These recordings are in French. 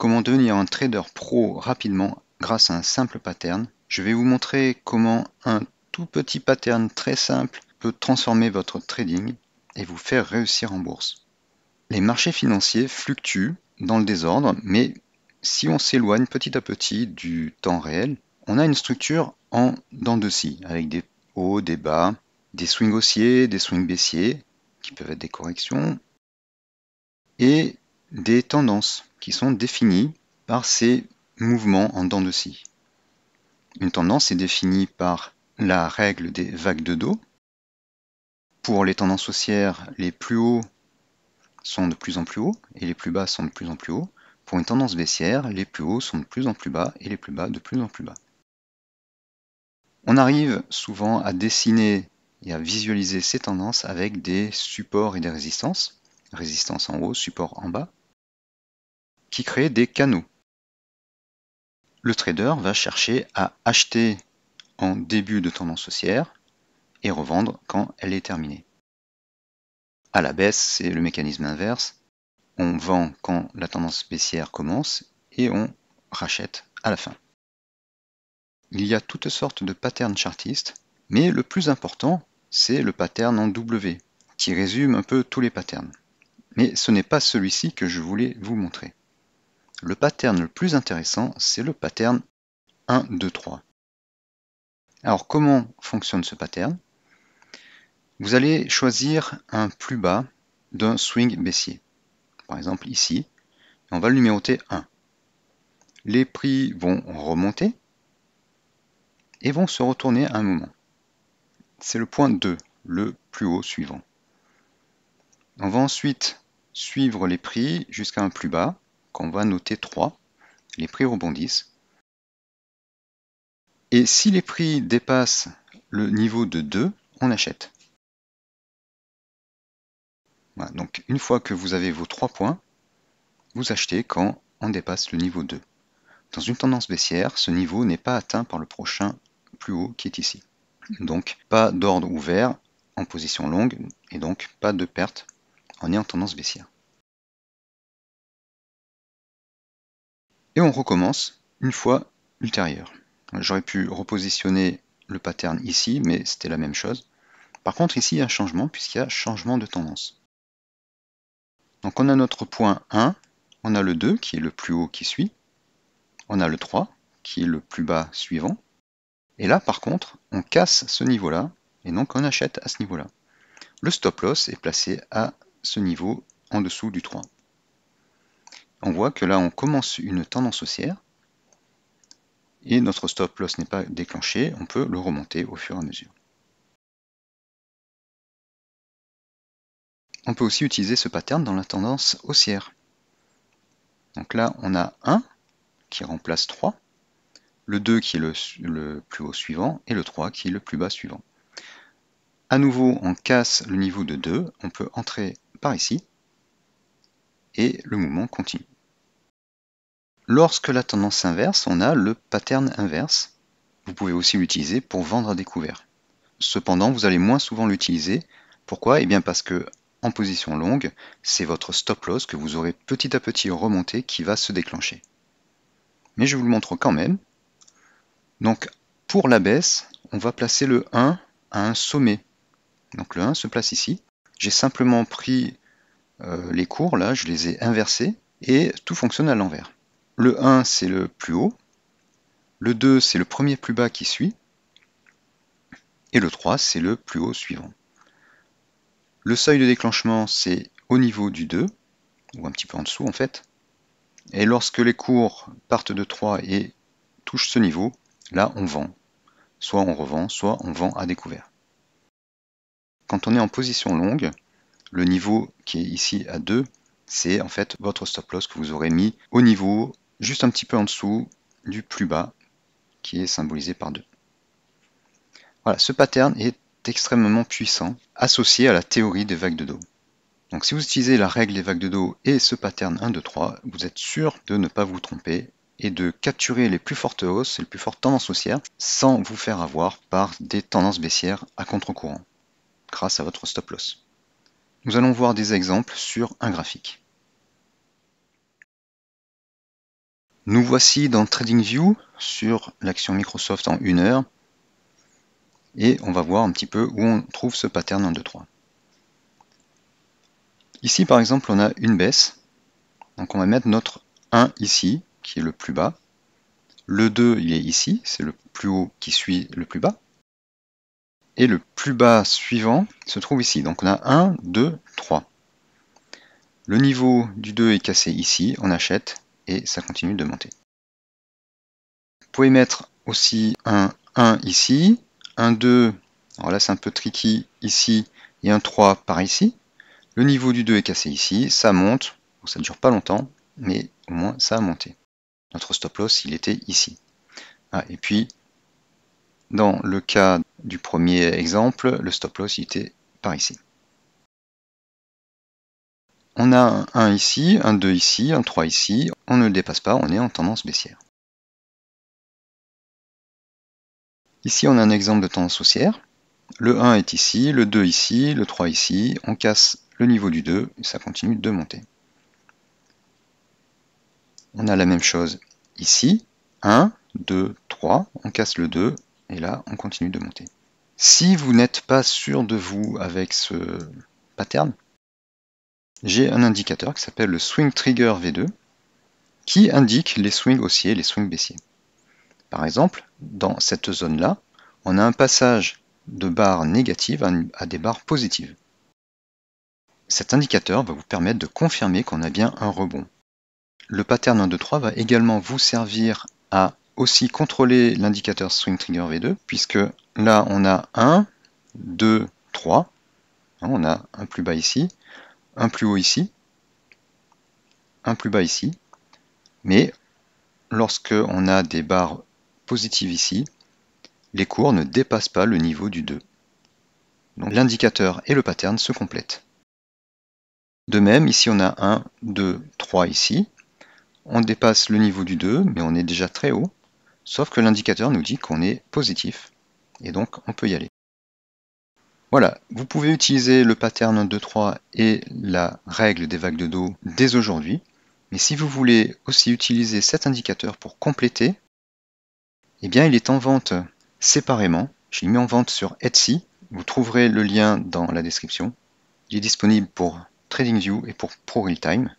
comment devenir un trader pro rapidement grâce à un simple pattern. Je vais vous montrer comment un tout petit pattern très simple peut transformer votre trading et vous faire réussir en bourse. Les marchés financiers fluctuent dans le désordre, mais si on s'éloigne petit à petit du temps réel, on a une structure en dents de scie, avec des hauts, des bas, des swings haussiers, des swings baissiers, qui peuvent être des corrections, et des tendances qui sont définies par ces mouvements en dents de scie. Une tendance est définie par la règle des vagues de dos. Pour les tendances haussières, les plus hauts sont de plus en plus hauts et les plus bas sont de plus en plus hauts. Pour une tendance baissière, les plus hauts sont de plus en plus bas et les plus bas de plus en plus bas. On arrive souvent à dessiner et à visualiser ces tendances avec des supports et des résistances, résistance en haut, support en bas, qui créent des canaux. Le trader va chercher à acheter en début de tendance haussière et revendre quand elle est terminée. À la baisse, c'est le mécanisme inverse. On vend quand la tendance baissière commence et on rachète à la fin. Il y a toutes sortes de patterns chartistes, mais le plus important, c'est le pattern en W, qui résume un peu tous les patterns. Mais ce n'est pas celui-ci que je voulais vous montrer. Le pattern le plus intéressant, c'est le pattern 1, 2, 3. Alors comment fonctionne ce pattern? Vous allez choisir un plus bas d'un swing baissier. Par exemple ici, on va le numéroter 1. Les prix vont remonter et vont se retourner à un moment. C'est le point 2, le plus haut suivant. On va ensuite suivre les prix jusqu'à un plus bas, qu'on va noter 3. Les prix rebondissent. Et si les prix dépassent le niveau de 2, on achète. Voilà, donc une fois que vous avez vos 3 points, vous achetez quand on dépasse le niveau 2. Dans une tendance baissière, ce niveau n'est pas atteint par le prochain plus haut qui est ici. Donc pas d'ordre ouvert en position longue et donc pas de perte. On est en tendance baissière. Et on recommence une fois ultérieure. J'aurais pu repositionner le pattern ici, mais c'était la même chose. Par contre, ici, il y a un changement puisqu'il y a changement de tendance. Donc on a notre point 1, on a le 2 qui est le plus haut qui suit, on a le 3 qui est le plus bas suivant, et là par contre, on casse ce niveau-là, et donc on achète à ce niveau-là. Le stop loss est placé à ce niveau en dessous du 3. On voit que là on commence une tendance haussière, et notre stop loss n'est pas déclenché, on peut le remonter au fur et à mesure. On peut aussi utiliser ce pattern dans la tendance haussière. Donc là on a 1 qui remplace 3, le 2 qui est le plus haut suivant, et le 3 qui est le plus bas suivant. À nouveau, on casse le niveau de 2, on peut entrer par ici, et le mouvement continue. Lorsque la tendance s'inverse, on a le pattern inverse. Vous pouvez aussi l'utiliser pour vendre à découvert. Cependant, vous allez moins souvent l'utiliser. Pourquoi? Eh bien parce que en position longue, c'est votre stop loss que vous aurez petit à petit remonté qui va se déclencher. Mais je vous le montre quand même. Donc pour la baisse, on va placer le 1 à un sommet. Donc le 1 se place ici. J'ai simplement pris les cours, là, je les ai inversés, et tout fonctionne à l'envers. Le 1, c'est le plus haut, le 2, c'est le premier plus bas qui suit, et le 3, c'est le plus haut suivant. Le seuil de déclenchement, c'est au niveau du 2, ou un petit peu en dessous en fait, et lorsque les cours partent de 3 et touchent ce niveau, là on vend. Soit on revend, soit on vend à découvert. Quand on est en position longue, le niveau qui est ici à 2, c'est en fait votre stop loss que vous aurez mis au niveau, juste un petit peu en dessous du plus bas, qui est symbolisé par 2. Voilà, ce pattern est extrêmement puissant, associé à la théorie des vagues de dos. Donc si vous utilisez la règle des vagues de dos et ce pattern 1, 2, 3, vous êtes sûr de ne pas vous tromper et de capturer les plus fortes hausses et les plus fortes tendances haussières sans vous faire avoir par des tendances baissières à contre-courant, grâce à votre stop loss. Nous allons voir des exemples sur un graphique. Nous voici dans TradingView sur l'action Microsoft en 1 heure. Et on va voir un petit peu où on trouve ce pattern 1, 2, 3. Ici par exemple on a une baisse. Donc on va mettre notre 1 ici, qui est le plus bas. Le 2 il est ici, c'est le plus haut qui suit le plus bas. Et le plus bas suivant se trouve ici. Donc on a 1, 2, 3. Le niveau du 2 est cassé ici, on achète et ça continue de monter. Vous pouvez mettre aussi un 1 ici, un 2, alors là c'est un peu tricky ici, et un 3 par ici. Le niveau du 2 est cassé ici, ça monte, bon, ça ne dure pas longtemps, mais au moins ça a monté. Notre stop loss il était ici. Ah, et puis dans le cas du premier exemple, le stop loss il était par ici. On a un 1 ici, un 2 ici, un 3 ici, on ne le dépasse pas, on est en tendance baissière. Ici on a un exemple de tendance haussière. Le 1 est ici, le 2 ici, le 3 ici, on casse le niveau du 2 et ça continue de monter. On a la même chose ici, 1, 2, 3, on casse le 2 et là on continue de monter. Si vous n'êtes pas sûr de vous avec ce pattern, j'ai un indicateur qui s'appelle le Swing Trigger V2 qui indique les swings haussiers et les swings baissiers. Par exemple, dans cette zone-là, on a un passage de barres négatives à des barres positives. Cet indicateur va vous permettre de confirmer qu'on a bien un rebond. Le pattern 1, 2, 3 va également vous servir à aussi contrôler l'indicateur Swing Trigger V2, puisque là on a 1, 2, 3, on a un plus bas ici, un plus haut ici, un plus bas ici, mais lorsque on a des barres positives ici, les cours ne dépassent pas le niveau du 2. Donc l'indicateur et le pattern se complètent. De même, ici on a 1, 2, 3 ici, on dépasse le niveau du 2, mais on est déjà très haut, sauf que l'indicateur nous dit qu'on est positif, et donc on peut y aller. Voilà, vous pouvez utiliser le pattern 1, 2, 3 et la règle des vagues de dos dès aujourd'hui, mais si vous voulez aussi utiliser cet indicateur pour compléter, eh bien il est en vente séparément. Je l'ai mis en vente sur Etsy, vous trouverez le lien dans la description. Il est disponible pour TradingView et pour ProRealTime.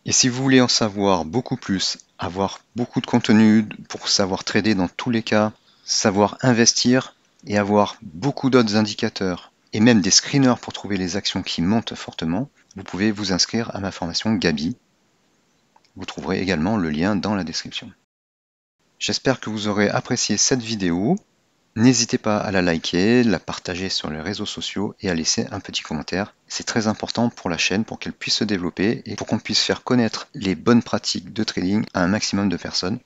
Et si vous voulez en savoir beaucoup plus, avoir beaucoup de contenu pour savoir trader dans tous les cas, savoir investir et avoir beaucoup d'autres indicateurs et même des screeners pour trouver les actions qui montent fortement, vous pouvez vous inscrire à ma formation Gabi. Vous trouverez également le lien dans la description. J'espère que vous aurez apprécié cette vidéo. N'hésitez pas à la liker, la partager sur les réseaux sociaux et à laisser un petit commentaire. C'est très important pour la chaîne, pour qu'elle puisse se développer et pour qu'on puisse faire connaître les bonnes pratiques de trading à un maximum de personnes.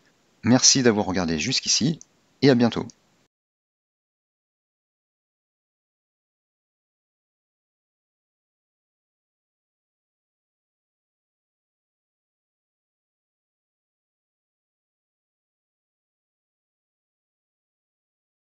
Merci d'avoir regardé jusqu'ici et à bientôt.